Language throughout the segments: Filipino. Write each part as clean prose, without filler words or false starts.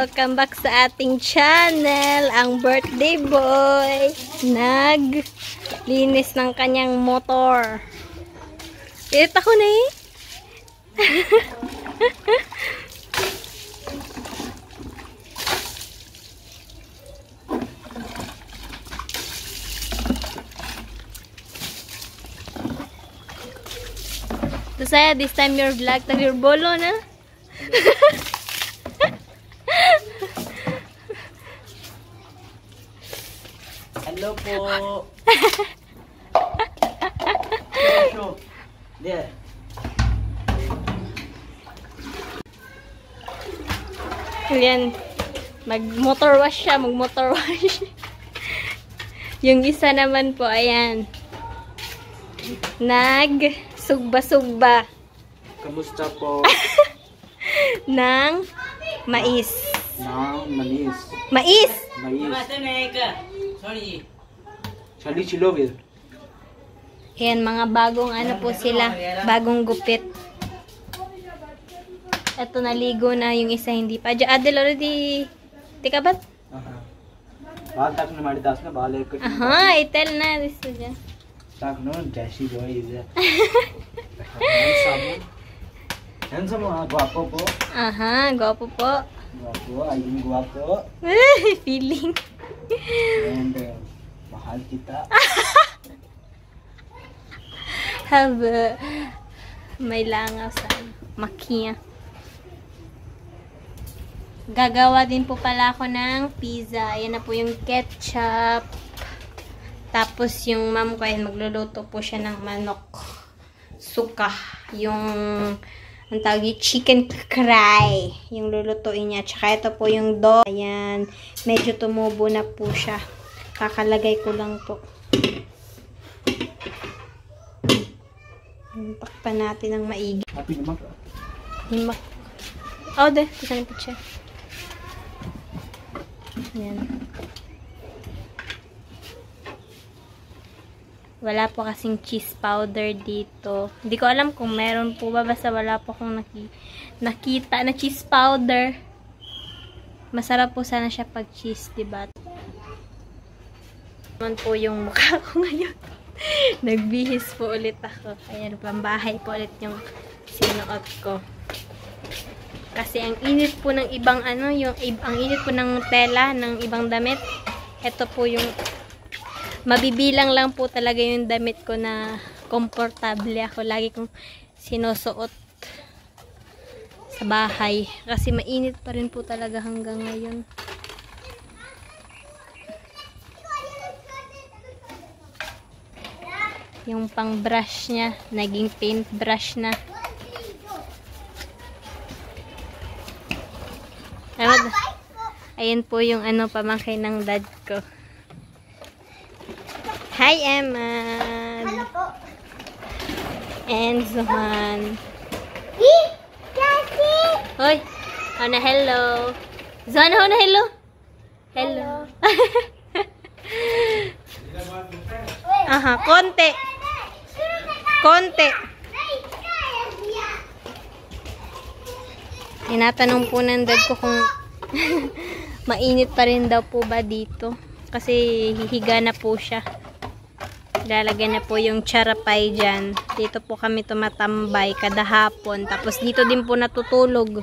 Welcome back sa ating channel. Ang birthday boy naglinis ng kanyang motor. Pilit ako na eh. So saya, this time your vlog tag your bolo na. Hello po. There. Ayan. Mag-motor wash siya. Mag-motor wash. Yung isa naman po, ayan. Nag-sugba-sugba. Kamusta po? Ng mais. Ng manis. Mais! Mais. Chali chilovir. Ayan, mga bagong ano po sila. Bagong gupit. Ito, naligo na yung isa, hindi pa. Adel, already tika ba't? Baal tak na maridas na baal ek. Aha, itel na. This is dyan. Tak no, dashi boy is. Handsome, guwapo po. Aha, gwapo po. Guwapo, ayun guwapo. Feeling. And mahal kita. Have may langaw sa makiya. Gagawa din po pala ako ng pizza. Ayan na po yung ketchup. Tapos yung mom ko, ayan, magluluto po siya ng manok. Suka. Yung ang tawag yung chicken cray. Yung lulutuin niya. Tsaka ito po yung dough. Ayan. Medyo tumubo na po siya. Kakalagay ko lang po. Takpan natin ng maigi. Happy naman ka. Himak. Oh, de. Isa na picture. Ayan. Wala po kasing cheese powder dito. Hindi ko alam kung meron po ba. Basta wala po akong nakita na cheese powder. Masarap po sana siya pag cheese, diba? Naman po yung mukha ko ngayon. Nagbihis po ulit ako. Ayan, pambahay po ulit yung sinuot ko. Kasi ang init po ng ibang ano, ang init po ng tela, ng ibang damit. Ito po yung mabibilang lang po talaga yung damit ko na komportable ako. Lagi kong sinusuot sa bahay. Kasi mainit pa rin po talaga hanggang ngayon. Yung pang brush niya, naging paint brush na. Ayan po yung ano, pamangkin ng dad ko. Hi, Emma. And Zohan. Hoy, Hana, hello. Zohan, Hana, hello. Hello. Aha, konti. Konti. Tinatanong po ng dad ko kung mainit pa rin daw po ba dito. Kasi hihiga na po siya. Lalagay na po yung charapay dyan. Dito po kami tumatambay kada hapon. Tapos dito din po natutulog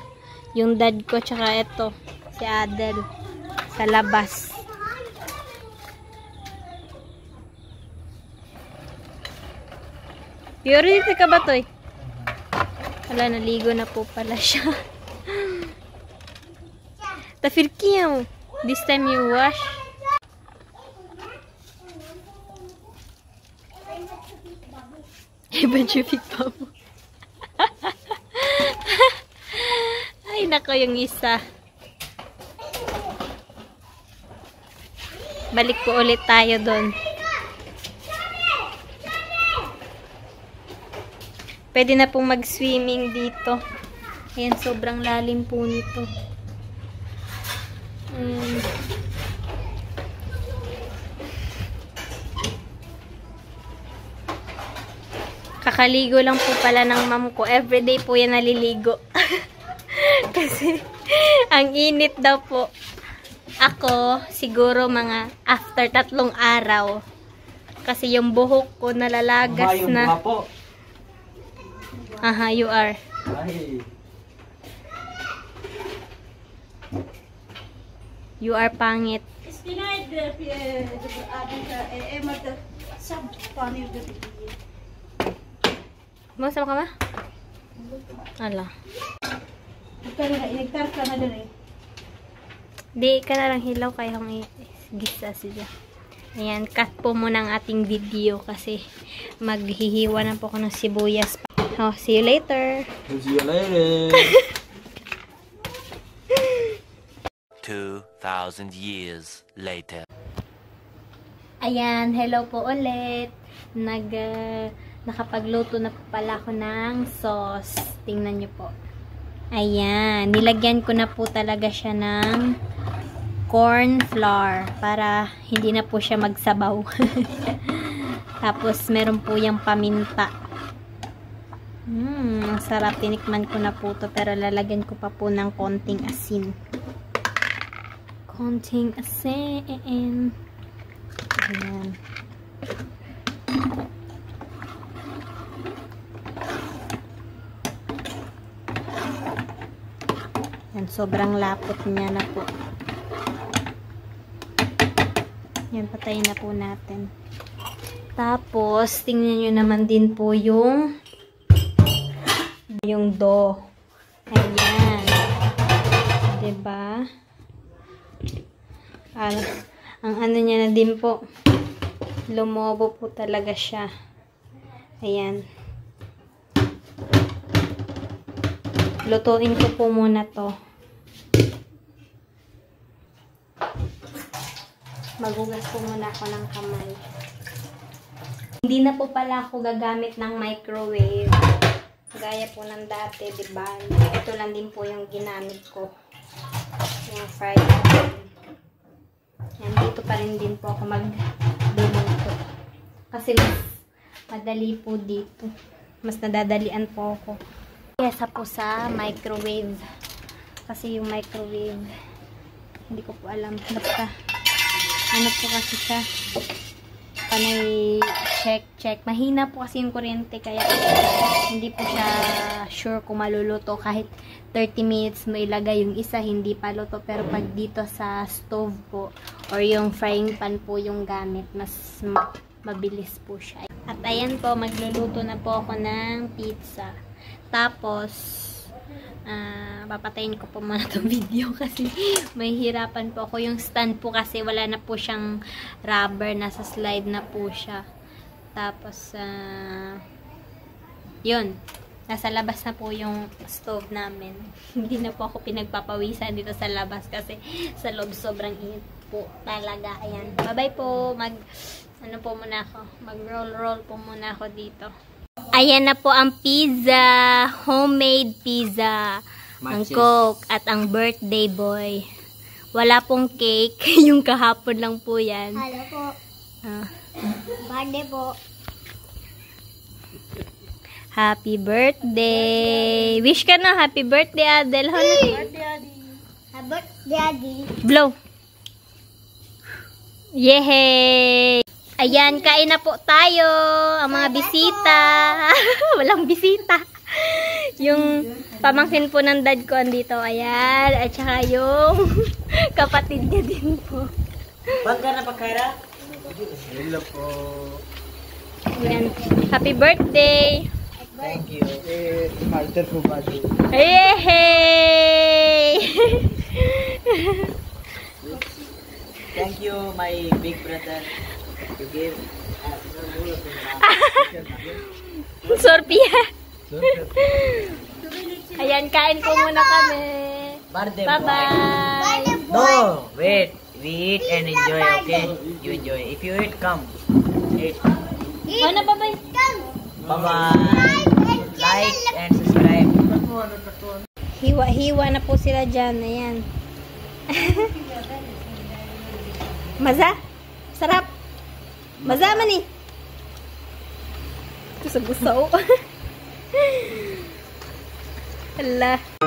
yung dad ko tsaka ito, si Adel. Sa labas. Purity ka ba, Toy? Wala, naligo na po pala siya. Tafirkiyaw. This time you wash. Iba chupik pa mo. Ay, nako yung isa. Balik po ulit tayo doon. Pwede na pong mag-swimming dito. Ayan, sobrang lalim po nito. Kakaligo lang po pala ng mom ko. Everyday po yan naliligo. Kasi Ang init daw po. Ako, siguro mga after 3 araw. Kasi yung buhok ko nalalagas Yung na. po. Aha, you are. Ay. You are pangit. Masama ka ba? Ala. Di ka na lang hilaw kaya kung gisa siya. Ayan, cut po muna ang ating video kasi maghihiwa na po ako ng sibuyas. Oh, see you later. See you later. 2,000 years later. Ayan, hello po ulit. Nakapagluto na po pala ako ng sauce. Tingnan nyo po. Ayan, nilagyan ko na po talaga siya ng corn flour para hindi na po siya magsabaw. Tapos meron po yung paminta. Ang sarap. Tinikman ko na po to pero lalagyan ko pa po ng konting asin. Konting asin. Ayan. Yan, sobrang lapot niya na po. Yan, patayin na po natin. Tapos, tingnan nyo naman din po yung dough. Ayan. Diba? Ang ano niya na din po. Lumobo po talaga siya. Ayan. Lutuin ko po muna to. Magugas po muna ako ng kamay. Hindi na po pala ako gagamit ng microwave. Gaya po ng dati, diba? Ito lang din po yung ginamit ko. Yung fried chicken. Yan, dito pa rin din po ako mag-duluto. Kasi mas madali po dito. Mas nadadalian po ako. Kesa po sa microwave. Kasi yung microwave, hindi ko po alam. Basta, ano po kasi siya, panay check. Mahina po kasi yung kuryente, kaya hindi po siya sure kung maluluto. Kahit 30 minutes mo ilagay yung isa, hindi pa luto. Pero pag dito sa stove po, or yung frying pan po yung gamit, mas mabilis po siya. At ayan po, magluluto na po ako ng pizza. Tapos, papatayin ko po muna itong video kasi may hirapan po ako. Yung stand po kasi wala na po siyang rubber, nasa slide na po siya. Tapos, yun. Nasa labas na po yung stove namin. Hindi na po ako pinagpapawisan dito sa labas kasi sa loob sobrang init po talaga. Ayan. Bye-bye po. Ano po muna ako. Mag-roll po muna ako dito. Ayan na po ang pizza. Homemade pizza. Ang Coke at ang birthday boy. Wala pong cake. Yung kahapon lang po yan. Hello po. Birthday po. Happy birthday. Wish ka na. Happy birthday, Adel. Happy birthday, Daddy. Blow. Yehey! Ayan, kain na po tayo. Ang mga bisita. Walang bisita. Yung pamangkin po ng dad ko andito. Ayan. At saka yung kapatid niya din po. Bangga na pagkaira? Hello po. Ayan. Happy birthday. Thank you. Master po ba? Yehey! Thank you, my big brother. You give. Sorpia. Ayan, kain po muna kami. Birthday Bye-bye. No, wait. We eat and enjoy, okay? You enjoy. If you eat, come. Eat. Ano, bye-bye. Bye-bye. Like and subscribe. Hiwa-hiwa na po sila dyan. Ayan. Maza? Sarap. Maza man eh. Gusto-gusto. Hala.